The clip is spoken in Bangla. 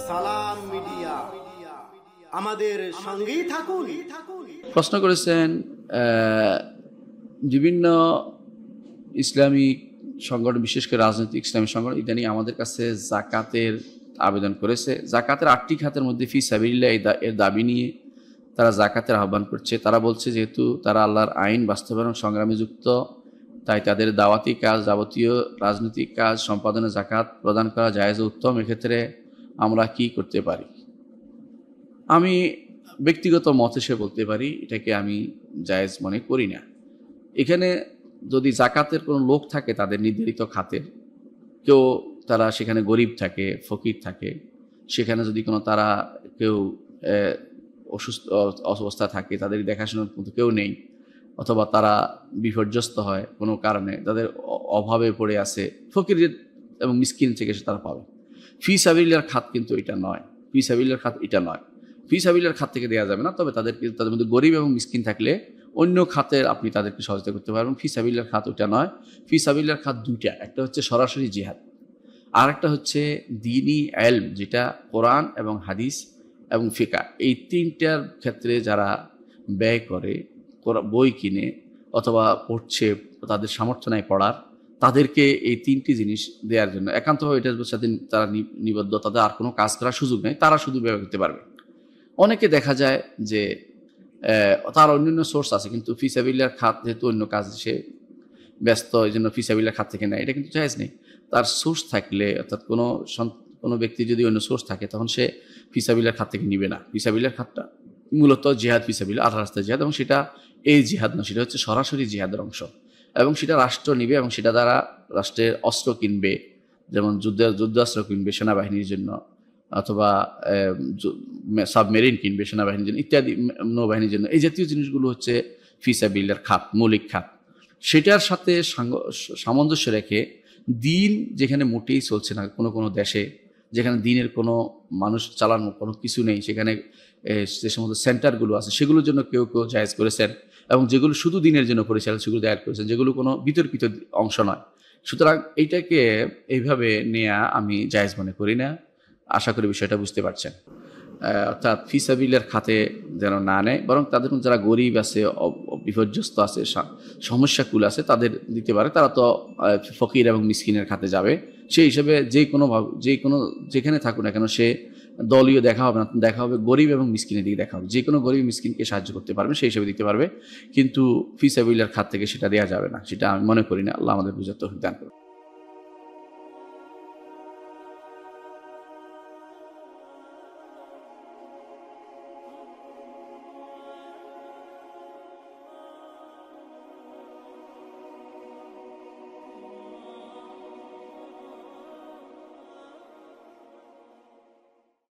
সালাম মিডিয়া আমাদের সঙ্গেই থাকুন। প্রশ্ন করেছেন বিভিন্ন ইসলামিক সংগঠন, বিশেষ করে রাজনৈতিক ইসলামী সংগঠন ইদানিং আমাদের কাছে জাকাতের আবেদন করেছে। জাকাতের 8টি খাতের মধ্যে ফি সাবিলিল্লাহ এর দাবি নিয়ে তারা জাকাতের আহ্বান করছে। তারা বলছে যেহেতু তারা আল্লাহর আইন বাস্তবায়ন সংগ্রামে যুক্ত, তাই তাদের দাওয়াতি কাজ, যাবতীয় রাজনৈতিক কাজ সম্পাদনে জাকাত প্রদান করা জায়েজ ও উত্তম। এক্ষেত্রে আমরা কি করতে পারি? আমি ব্যক্তিগত মত হিসেবে বলতে পারি এটাকে আমি জায়েজ মনে করি না। এখানে যদি জাকাতের কোনো লোক থাকে তাদের নির্ধারিত খাতের, কেউ তারা সেখানে গরিব থাকে, ফকির থাকে, সেখানে যদি কোনো তারা কেউ অসুস্থ অবস্থা থাকে, তাদের দেখাশোনার মতো কেউ নেই, অথবা তারা বিপর্যস্ত হয় কোনো কারণে, তাদের অভাবে পড়ে আছে, ফকির এবং মিসকিন থেকে তারা পাবে। ফি সাবিলিল্লাহর খাত কিন্তু এটা নয়। ফি সাবিলিল্লাহর খাত এটা নয়। ফি সাবিলিল্লাহর খাত থেকে দেওয়া যাবে না। তবে তাদের মধ্যে গরিব এবং মিসকিন থাকলে অন্য খাতের আপনি তাদেরকে সহযোগিতা করতে পারবেন। ফি সাবিলিল্লাহর খাত ওইটা নয়। ফি সাবিলিল্লাহর খাত দুইটা, একটা হচ্ছে সরাসরি জিহাদ, আর একটা হচ্ছে দ্বীনি ইলম, যেটা কোরআন এবং হাদিস এবং ফিকা, এই তিনটার ক্ষেত্রে যারা ব্যয় করে, বই কিনে অথবা পড়ছে, তাদের সামর্থ্য নাই পড়ার, তাদেরকে এই তিনটি জিনিস দেওয়ার জন্য একান্তভাবে এটার সাথে তারা নিবদ্ধ, তাদের আর কোনো কাজ করার সুযোগ নেই, তারা শুধু ব্যবহার করতে পারবে। অনেকে দেখা যায় যে তার অন্যান্য সোর্স আছে, কিন্তু ফি সাবিলিল্লাহর খাত যেহেতু অন্য কাজ সে ব্যস্ত, এই জন্য ফি সাবিলিল্লাহর খাত থেকে নেয়, এটা কিন্তু জায়েজ নেই। তার সোর্স থাকলে, অর্থাৎ কোনো ব্যক্তি যদি অন্য সোর্স থাকে, তখন সে ফি সাবিলিল্লাহর খাত থেকে নিবে না। ফি সাবিলিল্লাহর খাতটা মূলত জিহাদ ফি সাবিলিল্লাহ, আল্লাহর রাস্তায় জিহাদ, এবং সেটা এই জিহাদ না, সেটা হচ্ছে সরাসরি জিহাদের অংশ, এবং সেটা রাষ্ট্র নিবে এবং সেটা দ্বারা রাষ্ট্রের অস্ত্র কিনবে, যেমন যুদ্ধাস্ত্র কিনবে সেনাবাহিনীর জন্য, অথবা সাবমেরিন কিনবে সেনাবাহিনীর জন্য, ইত্যাদি নৌবাহিনীর জন্য। এই জাতীয় জিনিসগুলো হচ্ছে ফি সাবিলিল্লাহর খাত, মৌলিক খাত। সেটার সাথে সামঞ্জস্য রেখে দিন যেখানে মোটেই চলছে না, কোনো দেশে যেখানে দিনের কোনো মানুষ চালানোর কোনো কিছু নেই, সেখানে যে সমস্ত সেন্টারগুলো আছে সেগুলোর জন্য কেউ জায়েজ করেছেন, এবং যেগুলো শুধু দিনের জন্য পরিচালনা সেগুলো দায়ের করেছেন, যেগুলো কোনো বিতর্কিত অংশ নয়। সুতরাং এইটাকে এইভাবে নেওয়া আমি জায়েজ মনে করি না। আশা করি বিষয়টা বুঝতে পারছেন। অর্থাৎ ফি সাবিলিল্লাহর খাতে যেন না নেয়, বরং তাদের যারা গরিব আছে, বিপর্যস্ত আছে, সমস্যাকুল আছে, তাদের দিতে পারে। তারা তো ফকির এবং মিসকিনের খাতে যাবে। সেই হিসেবে যেখানে থাকুক না কেন, সে দলীয় দেখা হবে না, দেখা হবে গরিব এবং মিসকিনের দিকে দেখা হবে। যে কোনো গরিব মিসকিনকে সাহায্য করতে পারবে, সেই হিসেবে দিতে পারবে, কিন্তু ফি সাবিলিল্লাহর খাত থেকে সেটা দেওয়া যাবে না। সেটা আমি মনে করি না। আল্লাহ আমাদের বুঝার তৌফিক দান করুন।